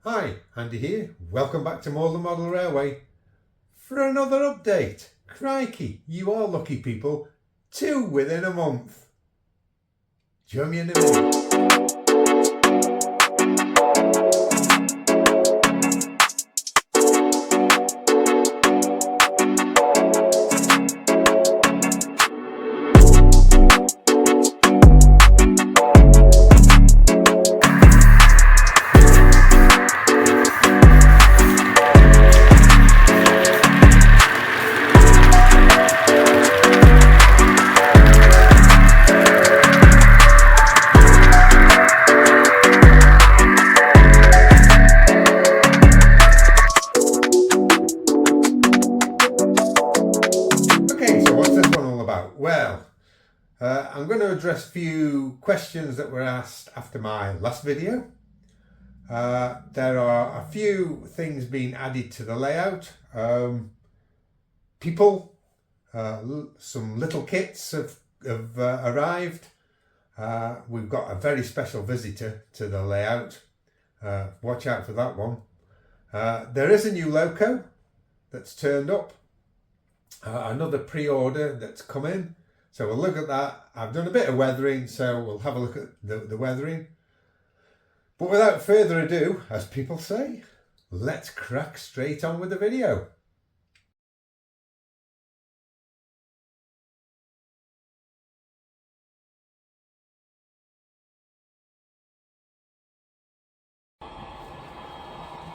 Hi, Andy here. Welcome back to Moorland Model Railway for another update. Crikey, you are lucky people. 2 within a month. Join me in a minute. Well, I'm going to address a few questions that were asked after my last video. There are a few things being added to the layout. Some little kits have arrived. We've got a very special visitor to the layout. Watch out for that one. There is a new loco that's turned up. Another pre-order that's come in, so we'll look at that. I've done a bit of weathering, so we'll have a look at the weathering. But without further ado, as people say, let's crack straight on with the video.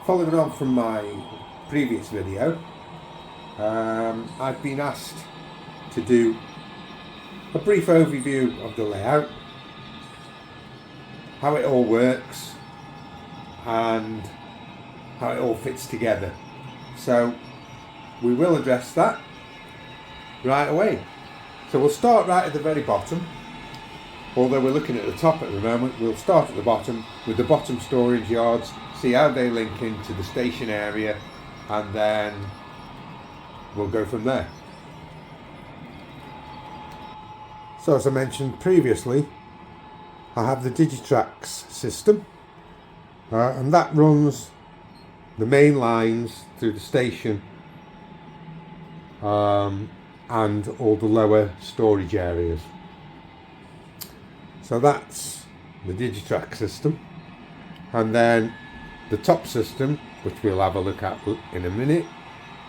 Following on from my previous video, I've been asked to do a brief overview of the layout, how it all works and how it all fits together. So we will address that right away. So we'll start right at the very bottom. Although we're looking at the top at the moment, we'll start at the bottom with the bottom storage yards, see how they link into the station area, and then we'll go from there. So as I mentioned previously, I have the Digitrax system, and that runs the main lines through the station and all the lower storage areas. So that's the Digitrax system, and then the top system, which we'll have a look at in a minute,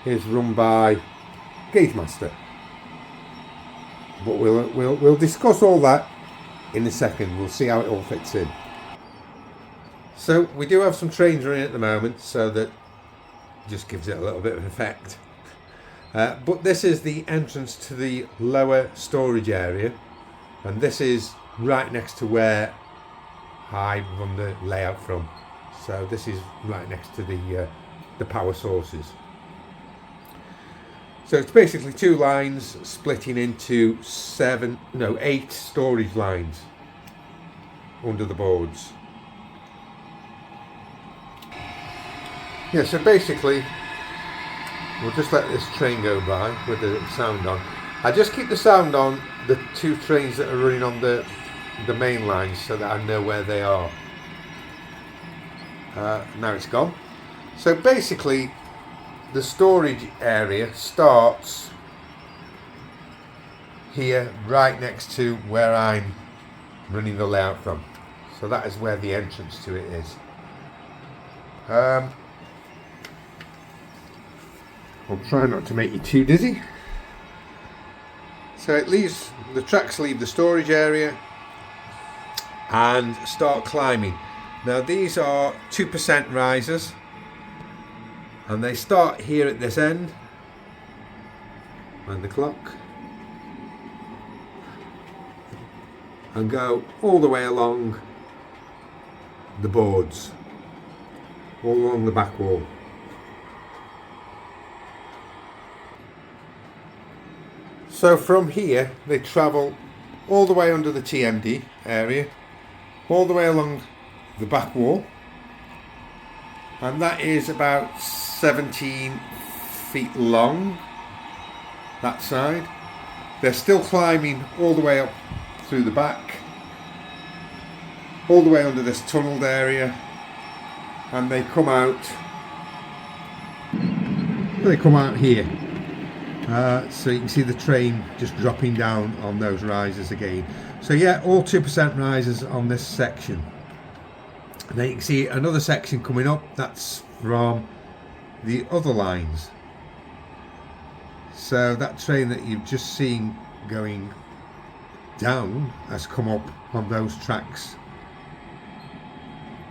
is run by Gatemaster. But we'll discuss all that in a second. We'll see how it all fits in. So we do have some trains running at the moment, so that just gives it a little bit of effect. But this is the entrance to the lower storage area, and this is right next to where I run the layout from. So this is right next to the power sources. So it's basically 2 lines splitting into 8 storage lines under the boards. Yeah, so basically we'll just let this train go by with the sound on. I just keep the sound on the 2 trains that are running on the main lines so that I know where they are. Now it's gone. So basically the storage area starts here right next to where I'm running the layout from. So that is where the entrance to it is. I'll try not to make you too dizzy. So the tracks leave the storage area and start climbing. Now these are 2% risers, and they start here at this end, and the clock, and go all the way along the boards, all along the back wall. So from here they travel all the way under the TMD area, all the way along the back wall, and that is about 17 feet long, that side. They're still climbing all the way up through the back, all the way under this tunnelled area, and they come out here. So you can see the train just dropping down on those risers again. So yeah, all 2% risers on this section. And then you can see another section coming up, that's from the other lines. So that train that you've just seen going down has come up on those tracks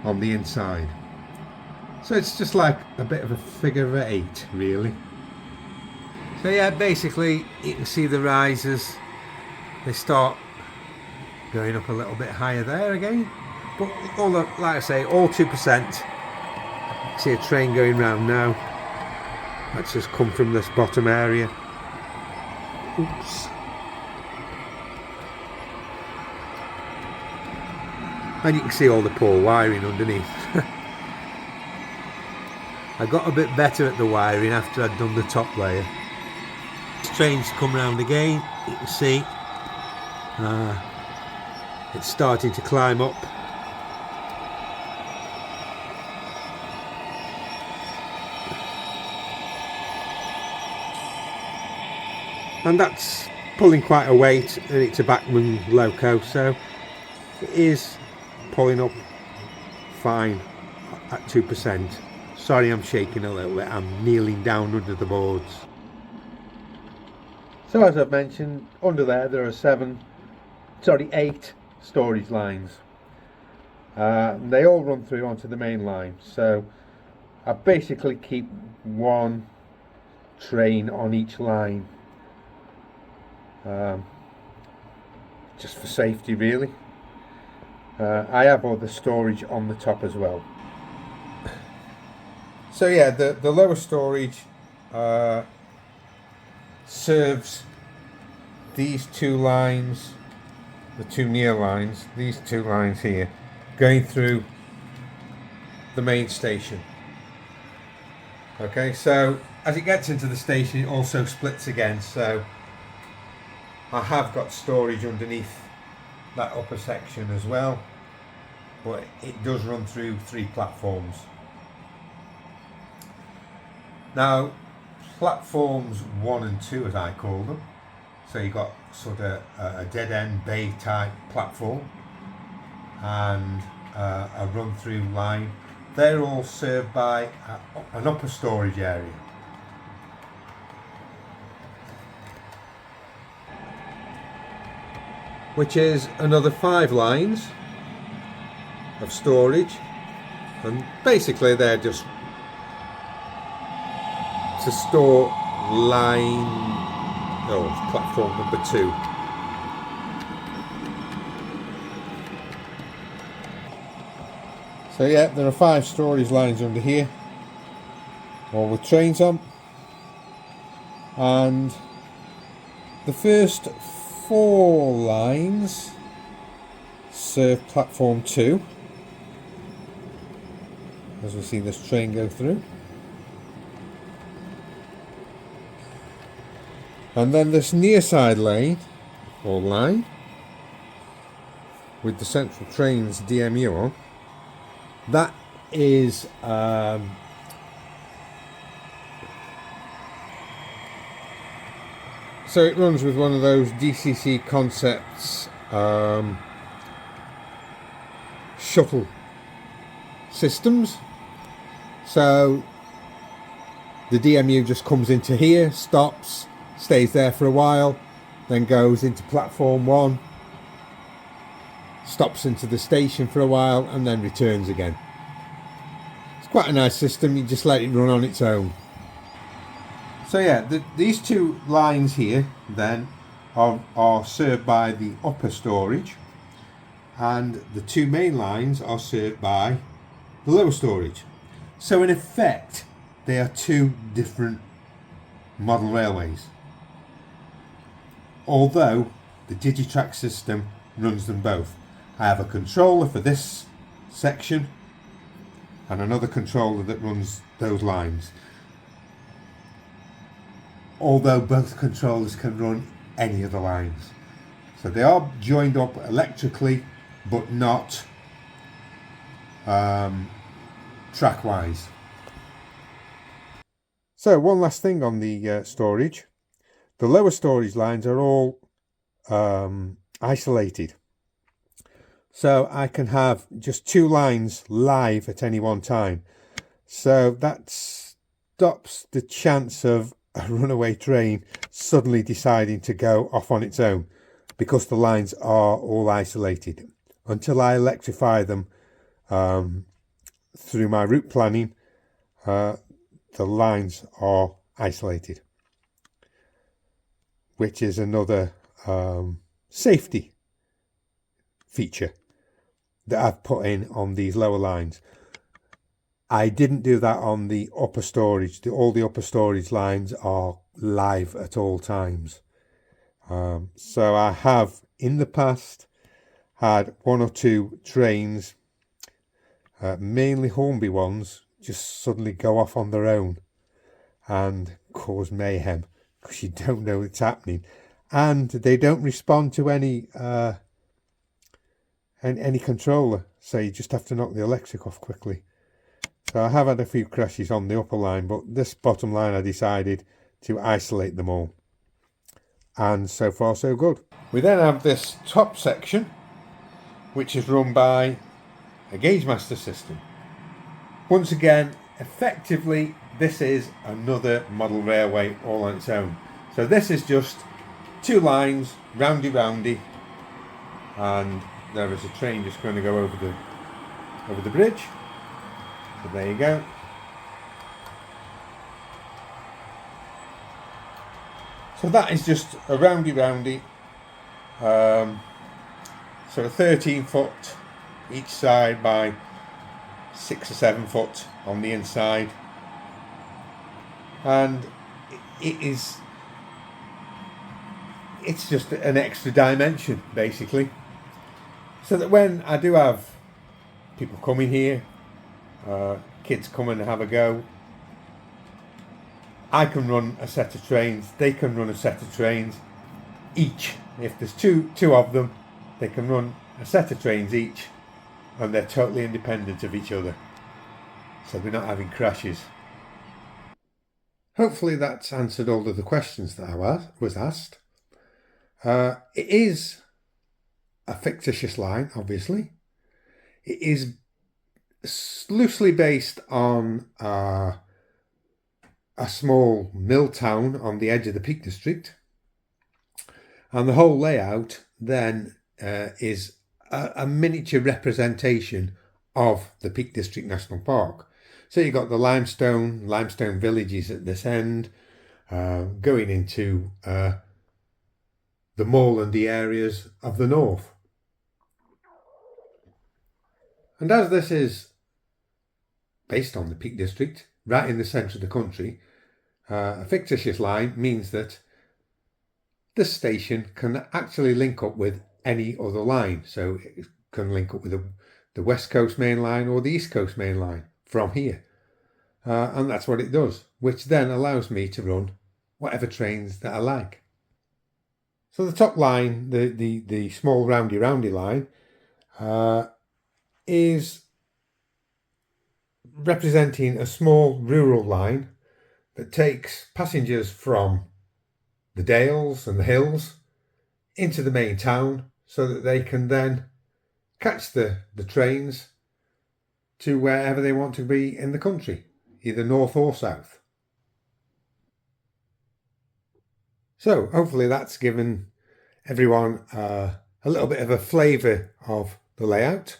on the inside. So it's just like a bit of a figure of 8 really. So yeah, basically you can see the risers, they start going up a little bit higher there again, but all the, like I say, all 2%. See a train going round now, that's just come from this bottom area. Oops. And you can see all the poor wiring underneath. I got a bit better at the wiring after I'd done the top layer. This train's come round again, you can see it's starting to climb up. And that's pulling quite a weight, and it's a Bachmann loco, so it is pulling up fine at 2%. Sorry I'm shaking a little bit, I'm kneeling down under the boards. So as I've mentioned, under there are 8 storage lines. They all run through onto the main line, so I basically keep one train on each line, just for safety really. I have all the storage on the top as well. So yeah, the lower storage serves these 2 lines, the 2 near lines, these 2 lines here, going through the main station. Okay, so as it gets into the station it also splits again, so I have got storage underneath that upper section as well, but it does run through 3 platforms. Now platforms 1 and 2 as I call them, so you've got sort of a dead end bay type platform and a run through line. They're all served by an upper storage area. Which is another 5 lines of storage, and basically they're just to store platform number 2. So yeah, there are 5 storage lines under here, all with trains on, and the first 4 lines serve platform 2, as we see this train go through. And then this near side lane, or line, with the central train's DMU on, that is so it runs with one of those DCC Concepts shuttle systems. So the DMU just comes into here, stops, stays there for a while, then goes into platform 1, stops into the station for a while, and then returns again. It's quite a nice system, you just let it run on its own. So yeah, these 2 lines here then are served by the upper storage, and the 2 main lines are served by the lower storage. So in effect they are 2 different model railways, although the Digitrack system runs them both. I have a controller for this section and another controller that runs those lines, although both controllers can run any of the lines. So they are joined up electrically, but not track wise. So one last thing on the storage. The lower storage lines are all isolated. So I can have just 2 lines live at any one time. So that stops the chance of a runaway train suddenly deciding to go off on its own, because the lines are all isolated. Until I electrify them through my route planning, the lines are isolated, which is another safety feature that I've put in on these lower lines. I didn't do that on the upper storage. All the upper storage lines are live at all times. So I have in the past had 1 or 2 trains, mainly Hornby ones, just suddenly go off on their own and cause mayhem, because you don't know what's happening, and they don't respond to any controller, so you just have to knock the electric off quickly. So I have had a few crashes on the upper line, but this bottom line I decided to isolate them all, and so far so good. We then have this top section, which is run by a gauge master system. Once again, effectively this is another model railway all on its own. So this is just 2 lines, roundy, and there is a train just going to go over the bridge. So there you go. So that is just a roundy. So 13 foot each side by 6 or 7 foot on the inside, and it's just an extra dimension basically, so that when I do have people coming here, kids come and have a go, I can run a set of trains, they can run a set of trains each. If there's two of them, they can run a set of trains each, and they're totally independent of each other, so we're not having crashes. Hopefully that's answered all of the questions that I was asked. It is a fictitious line, obviously. It is loosely based on a small mill town on the edge of the Peak District, and the whole layout then is a miniature representation of the Peak District National Park. So you've got the limestone villages at this end, going into the moorlandy areas of the north. And as this is based on the Peak District, right in the centre of the country, a fictitious line means that this station can actually link up with any other line. So it can link up with the West Coast Main Line or the East Coast Main Line from here. And that's what it does, which then allows me to run whatever trains that I like. So the top line, the small roundy line, is representing a small rural line that takes passengers from the dales and the hills into the main town, so that they can then catch the trains to wherever they want to be in the country, either north or south. So hopefully that's given everyone a little bit of a flavour of the layout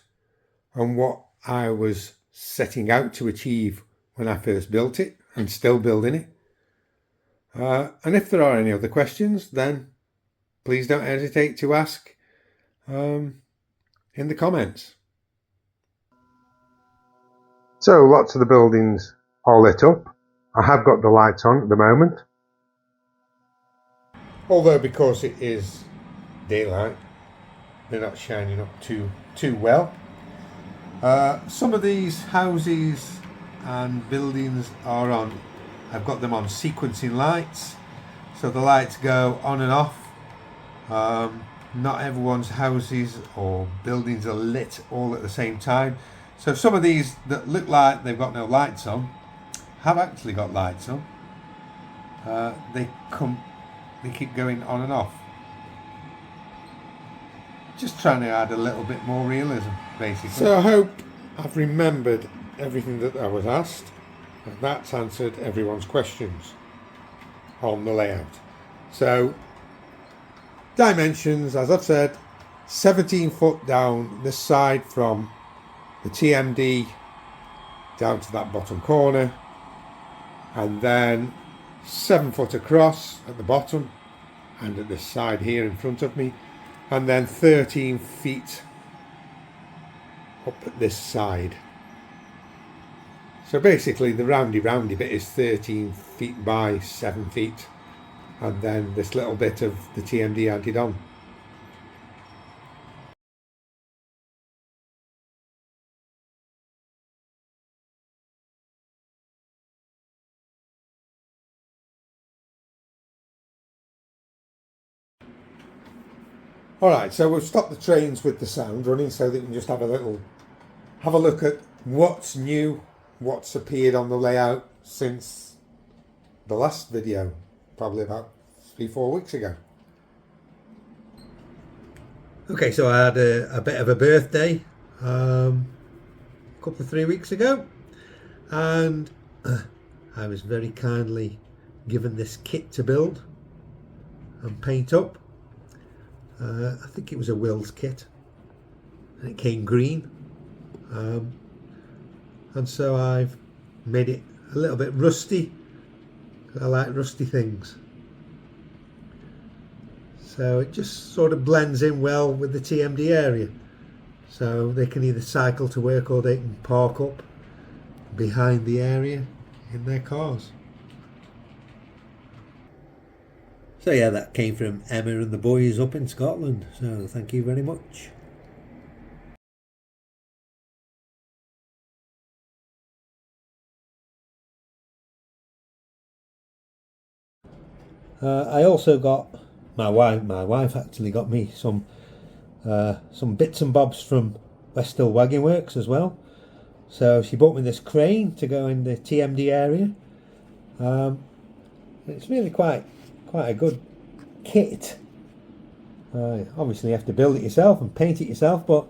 and what I was setting out to achieve when I first built it, and still building it. And if there are any other questions, then please don't hesitate to ask in the comments. So lots of the buildings are lit up. I have got the lights on at the moment, although because it is daylight, they're not shining up too well. Some of these houses and buildings are on, I've got them on sequencing lights, so the lights go on and off. Not everyone's houses or buildings are lit all at the same time, So some of these that look like they've got no lights on have actually got lights on. They keep going on and off. Just trying to add a little bit more realism, basically. So I hope I've remembered everything that I was asked, and that's answered everyone's questions on the layout. So dimensions, as I've said, 17 foot down this side from the TMD down to that bottom corner, and then 7 foot across at the bottom and at this side here in front of me, and then 13 feet up at this side. So basically the roundy bit is 13 feet by 7 feet, and then this little bit of the TMD added on. Alright, so we'll stop the trains with the sound running so that we can just have a look at what's new, what's appeared on the layout since the last video, probably about 3-4 weeks ago. Okay, so I had a bit of a birthday a couple of 3 weeks ago, and I was very kindly given this kit to build and paint up. I think it was a Will's kit, and it came green, and so I've made it a little bit rusty. I like rusty things, so it just sort of blends in well with the TMD area, so they can either cycle to work or they can park up behind the area in their cars. So yeah, that came from Emma and the boys up in Scotland, so thank you very much. I also got, my wife actually got me some bits and bobs from Westhill Wagon Works as well. So she bought me this crane to go in the TMD area. It's really quite a good kit. Obviously you have to build it yourself and paint it yourself, but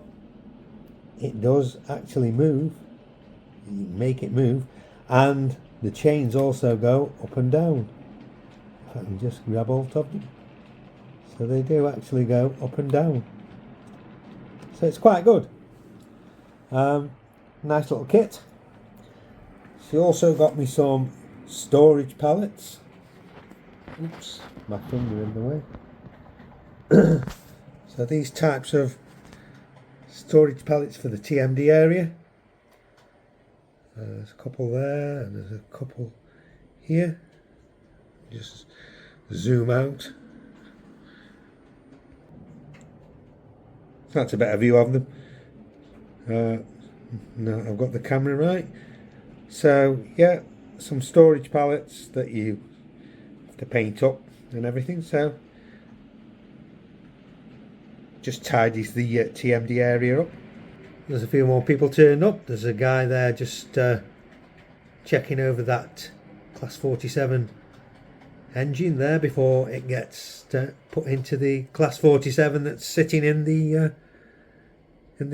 it does actually move. You make it move, and the chains also go up and down. If I can just grab hold of them. So they do actually go up and down. So it's quite good. Nice little kit. She also got me some storage pallets. Oops, my finger in the way. So these types of storage pallets for the TMD area. There's a couple there, and there's a couple here. Just zoom out. That's a better view of them. No, I've got the camera right. So yeah, some storage pallets that you have to paint up and everything. So just tidies the TMD area up. There's a few more people turned up. There's a guy there just checking over that Class 47 engine there before it gets put into the Class 47 that's sitting in the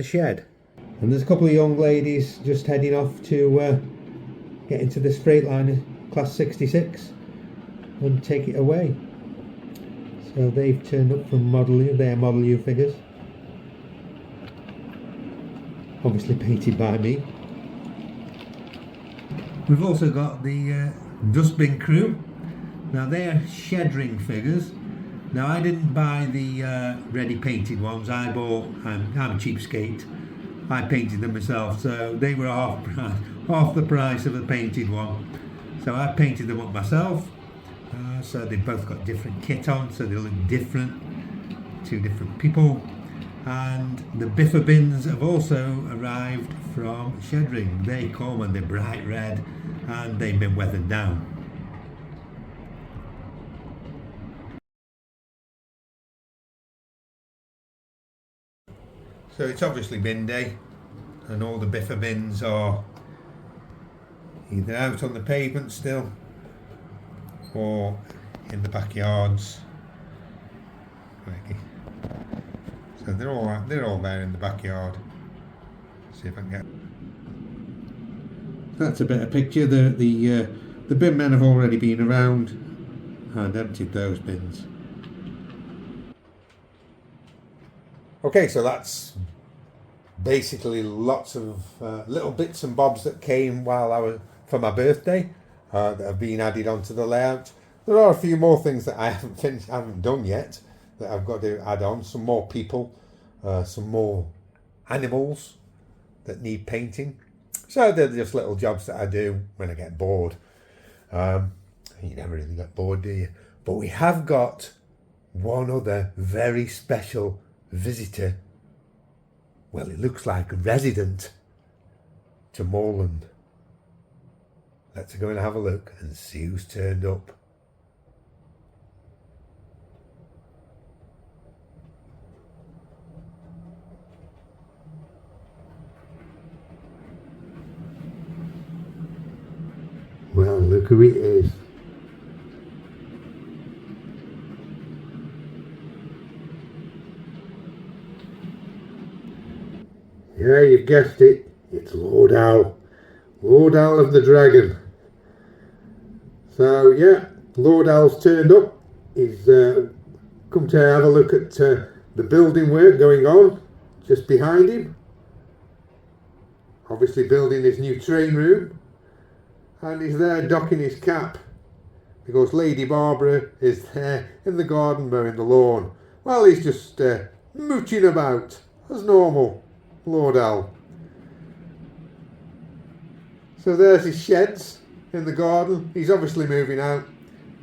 shed. And there's a couple of young ladies just heading off to get into this Freightliner Class 66 and take it away. So they've turned up from Model U, they're Model U figures. Obviously painted by me. We've also got the Dustbin crew. Now they're shed ring figures. Now I didn't buy the ready painted ones. I bought, I'm a cheapskate, I painted them myself, so they were half the price of a painted one. So I painted them up myself. So they've both got different kit on, so they look different, two different people. And the biffer bins have also arrived from Shedring. They come and they're bright red and they've been weathered down. So it's obviously bin day. and all the biffa bins are either out on the pavement still or in the backyards. So they're all there in the backyard. See if I can get. That's a better picture. The bin men have already been around and emptied those bins. Okay, so that's basically lots of little bits and bobs that came while I was for my birthday that have been added onto the layout. There are a few more things that I haven't done yet that I've got to add on. Some more people, some more animals that need painting. So they're just little jobs that I do when I get bored. You never really get bored, do you? But we have got one other very special visitor. Well, it looks like a resident to Moorland. Let's go and have a look and see who's turned up. Well, look who it is. Yeah, you've guessed it. It's Lord Owl. Lord Owl of the Dragon. So yeah, Lord Owl's turned up. He's come to have a look at the building work going on just behind him. Obviously building his new train room. And he's there docking his cap because Lady Barbara is there in the garden mowing the lawn. Well, he's just mooching about as normal, Lord Owl. So there's his sheds in the garden. He's obviously moving out.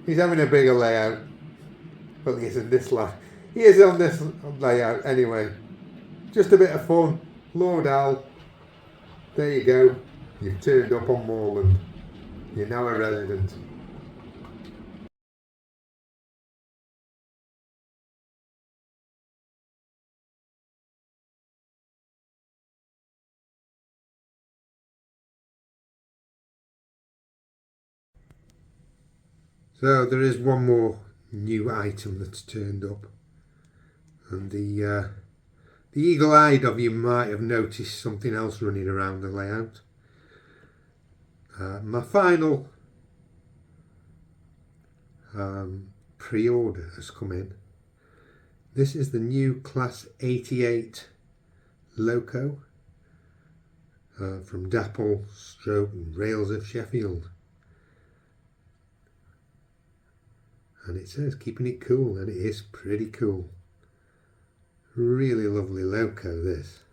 He's having a bigger layout. Well, he is in this layout. He is on this layout anyway. Just a bit of fun. Lord Owl. There you go. You've turned up on Moorland. You're now a resident. So there is one more new item that's turned up, and the eagle-eyed of you might have noticed something else running around the layout. My final pre-order has come in. This is the new Class 88 loco from Dapple Stroke Rails of Sheffield. And it says keeping it cool, and it is pretty cool. Really lovely loco, this.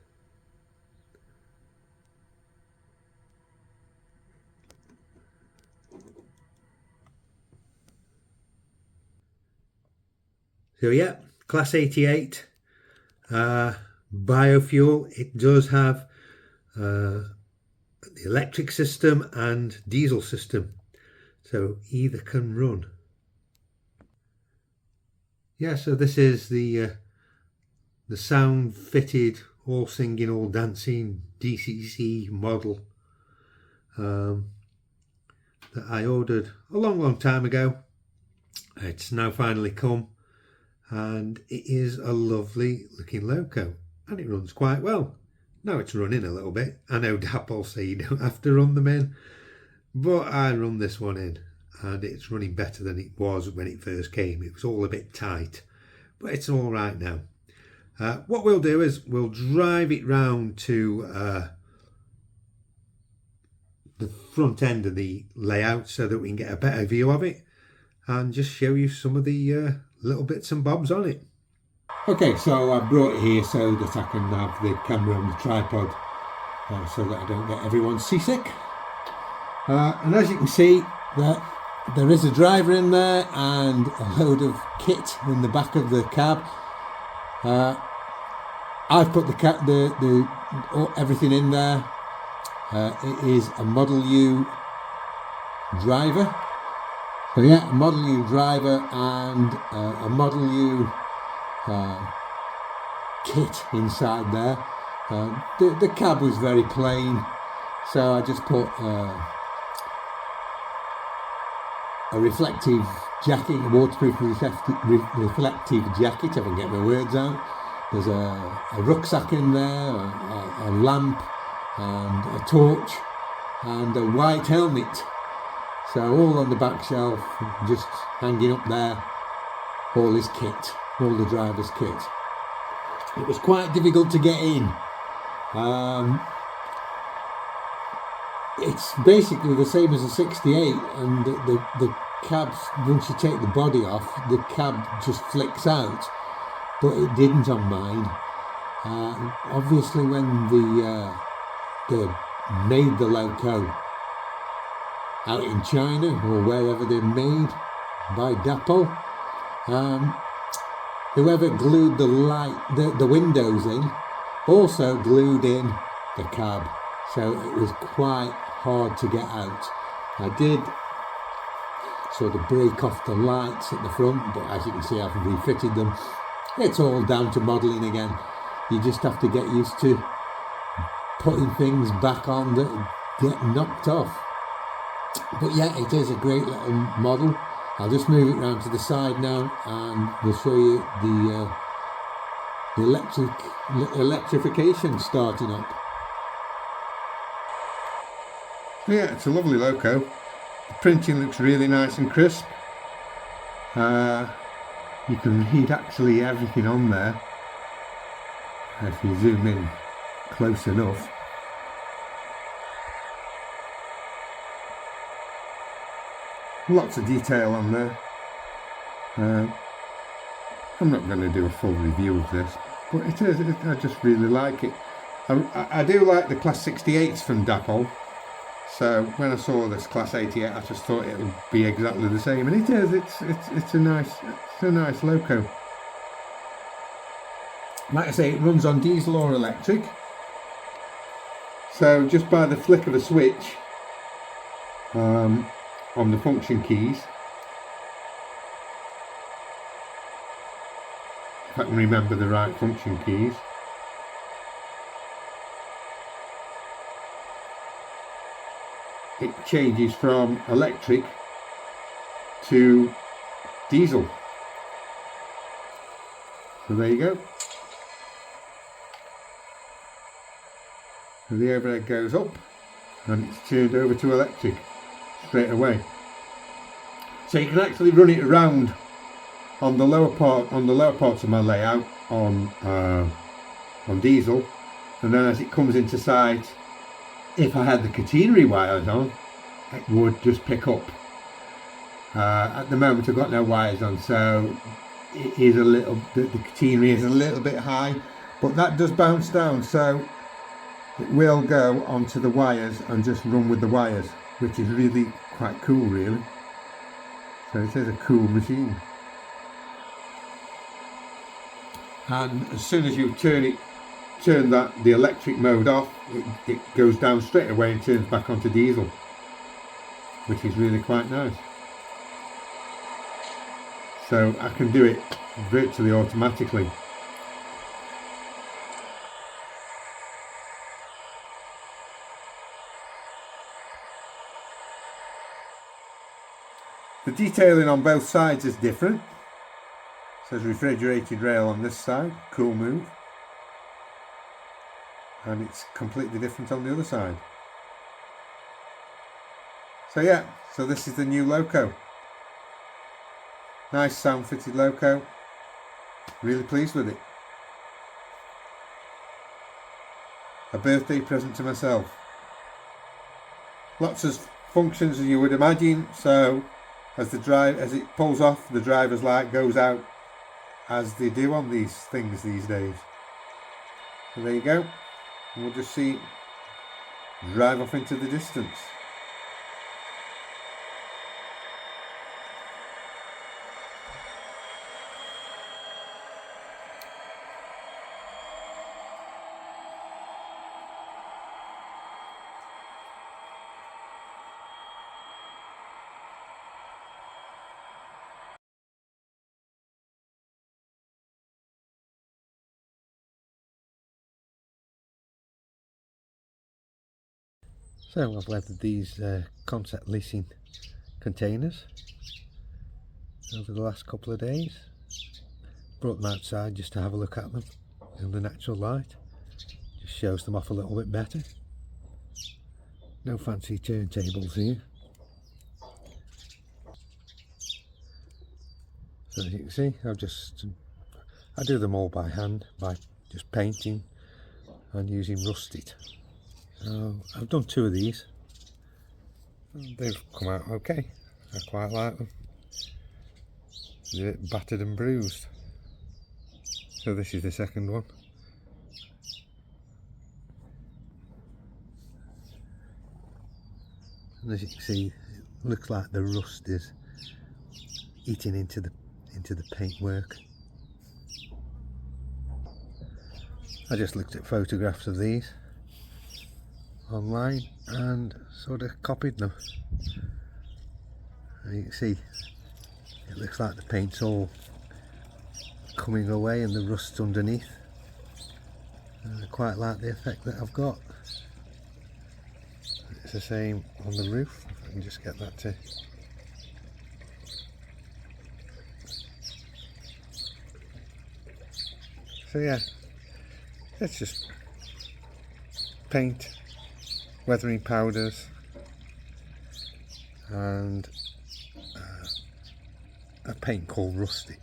So yeah, Class 88 biofuel. It does have the electric system and diesel system, so either can run. Yeah, so this is the sound fitted, all singing, all dancing DCC model that I ordered a long time ago. It's now finally come, and it is a lovely looking loco, and it runs quite well. Now it's running a little bit. I know Dapple say you don't have to run them in, but I run this one in, and it's running better than it was when it first came. It was all a bit tight, but it's all right now. What we'll do is we'll drive it round to the front end of the layout so that we can get a better view of it and just show you some of the little bits and bobs on it. Okay, so I brought it here so that I can have the camera on the tripod so that I don't get everyone seasick. And as you can see, there is a driver in there and a load of kit in the back of the cab. I've put everything in there. It is a Model U driver. So yeah, a Model U driver and a Model U kit inside there. The cab was very plain, so I just put a reflective jacket, a waterproof reflective jacket, if I can get my words out. There's a rucksack in there, a lamp and a torch and a white helmet. So all on the back shelf, just hanging up there, all his kit, all the driver's kit. It was quite difficult to get in. It's basically the same as a 68, and the cabs, once you take the body off, the cab just flicks out, but it didn't on mine. Obviously when they made the loco out in China or wherever they're made by Dapol, whoever glued the windows in also glued in the cab, so it was quite hard to get out. I did sort of break off the lights at the front, but as you can see I've refitted them. It's all down to modelling again. You just have to get used to putting things back on that get knocked off. But yeah, it is a great little model. I'll just move it round to the side now and we'll show you the electrification starting up. Yeah, it's a lovely loco. The printing looks really nice and crisp. You can read actually everything on there if you zoom in close enough. Lots of detail on there. I'm not going to do a full review of this, but I just really like it. I do like the Class 68s from Dapol, so when I saw this Class 88 I just thought it would be exactly the same, and it is. It's a nice loco. Like I say, it runs on diesel or electric, so just by the flick of a switch on the function keys, if I can remember the right function keys, it changes from electric to diesel. So there you go. So the overhead goes up and it's turned over to electric straight away. So you can actually run it around on the lower parts of my layout on diesel, and then as it comes into sight, if I had the catenary wires on, it would just pick up. At the moment I've got no wires on, so it is a little, the catenary is a little bit high, but that does bounce down, so it will go onto the wires and just run with the wires, which is really quite cool really. So it is a cool machine. And as soon as you turn the electric mode off, it goes down straight away and turns back onto diesel, which is really quite nice. So I can do it virtually automatically. The detailing on both sides is different. It says refrigerated rail on this side, cool move. And it's completely different on the other side. So yeah, so this is the new loco. Nice sound fitted loco. Really pleased with it. A birthday present to myself. Lots of functions as you would imagine, so as it pulls off, the driver's light goes out, as they do on these things these days. So there you go. And we'll just see drive off into the distance. So I've weathered these concept leasing containers over the last couple of days. Brought them outside just to have a look at them in the natural light. Just shows them off a little bit better. No fancy turntables here. So as you can see, I do them all by hand, by just painting and using rusted. So I've done 2 of these. They've come out okay. I quite like them. They're a bit battered and bruised. So this is the second one. And as you can see, it looks like the rust is eating into the paintwork. I just looked at photographs of these online and sort of copied them. And you can see it looks like the paint's all coming away and the rust's underneath. And I quite like the effect that I've got. It's the same on the roof. If I can just get that to... So yeah, it's just paint, weathering powders and a paint called rustic.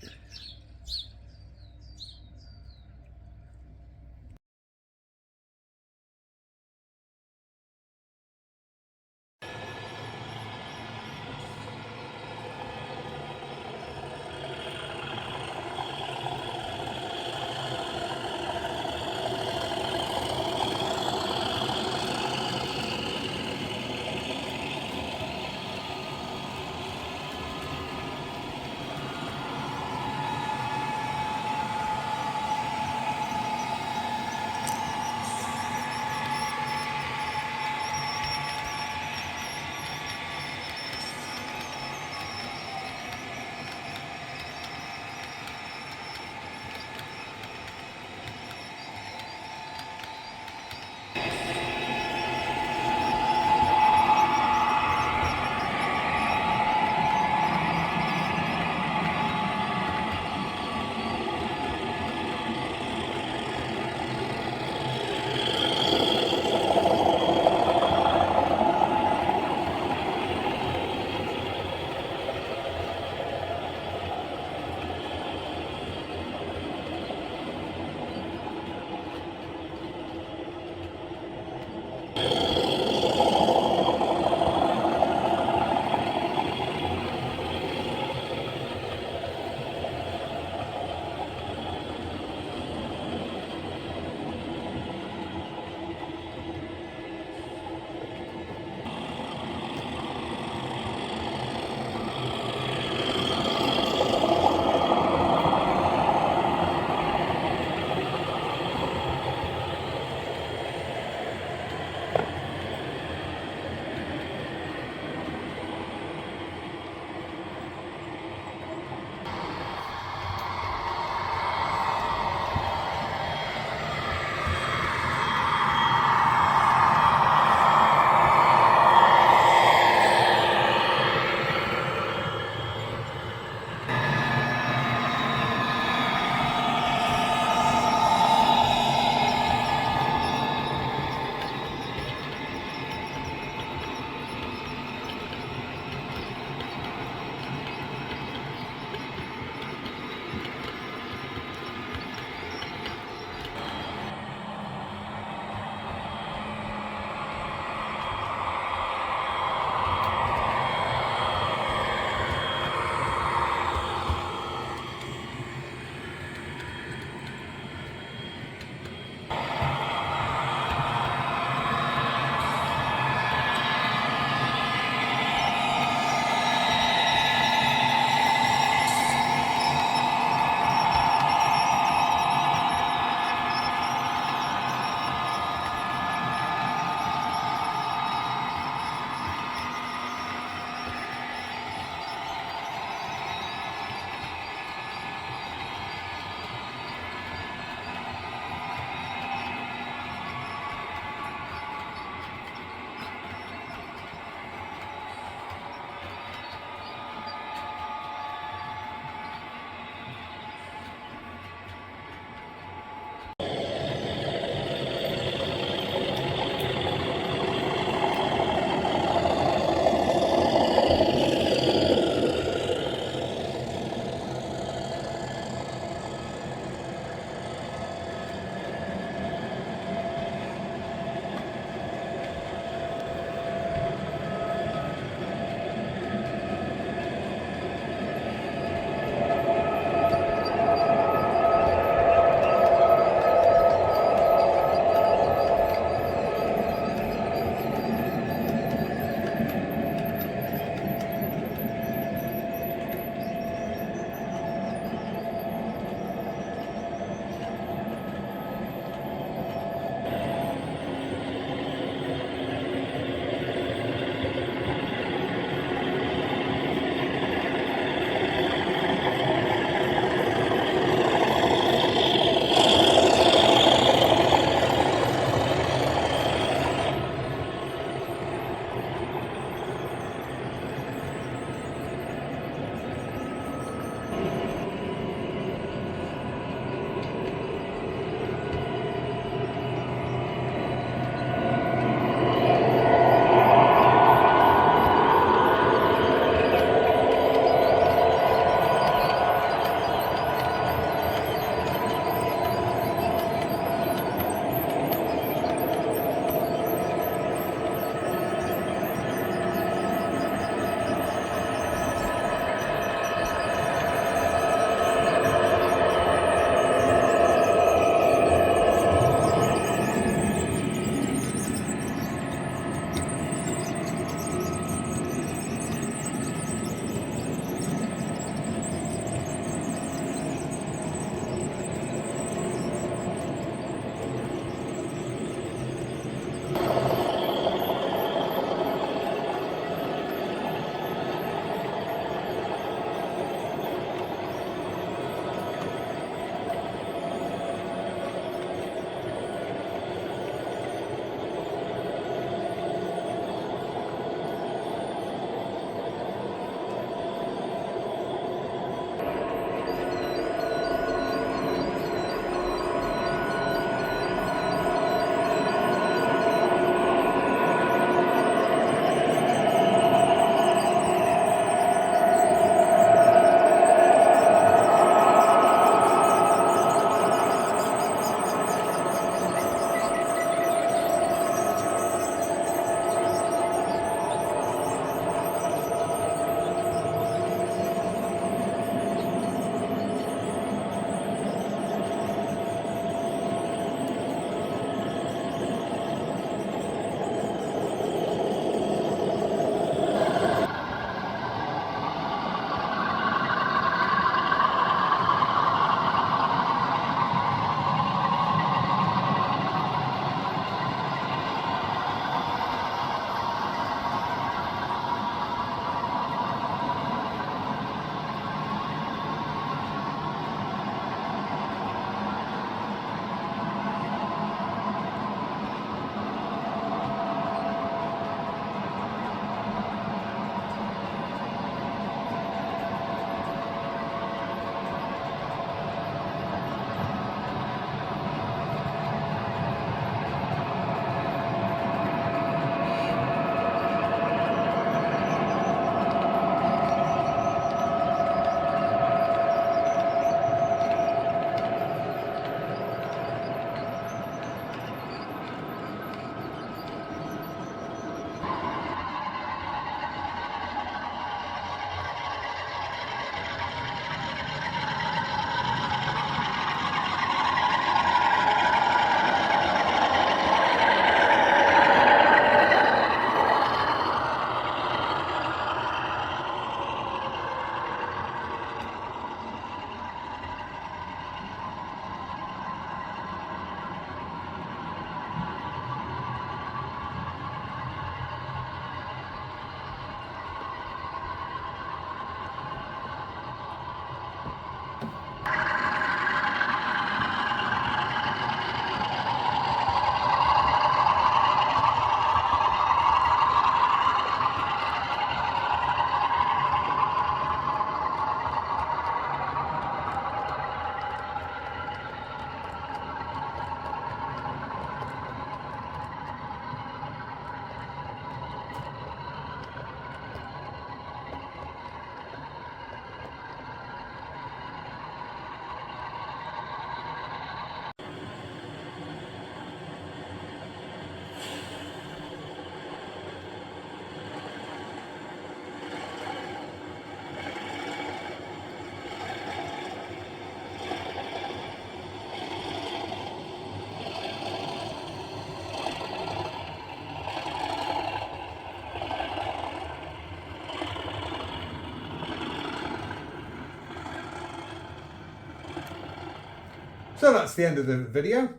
So that's the end of the video.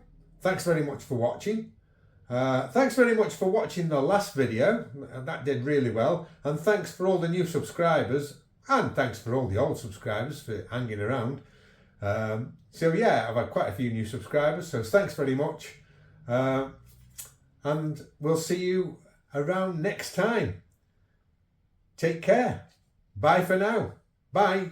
Thanks very much for watching. Thanks very much for watching the last video. That did really well. And thanks for all the new subscribers. And thanks for all the old subscribers for hanging around. So yeah, I've had quite a few new subscribers. So thanks very much. And we'll see you around next time. Take care. Bye for now. Bye.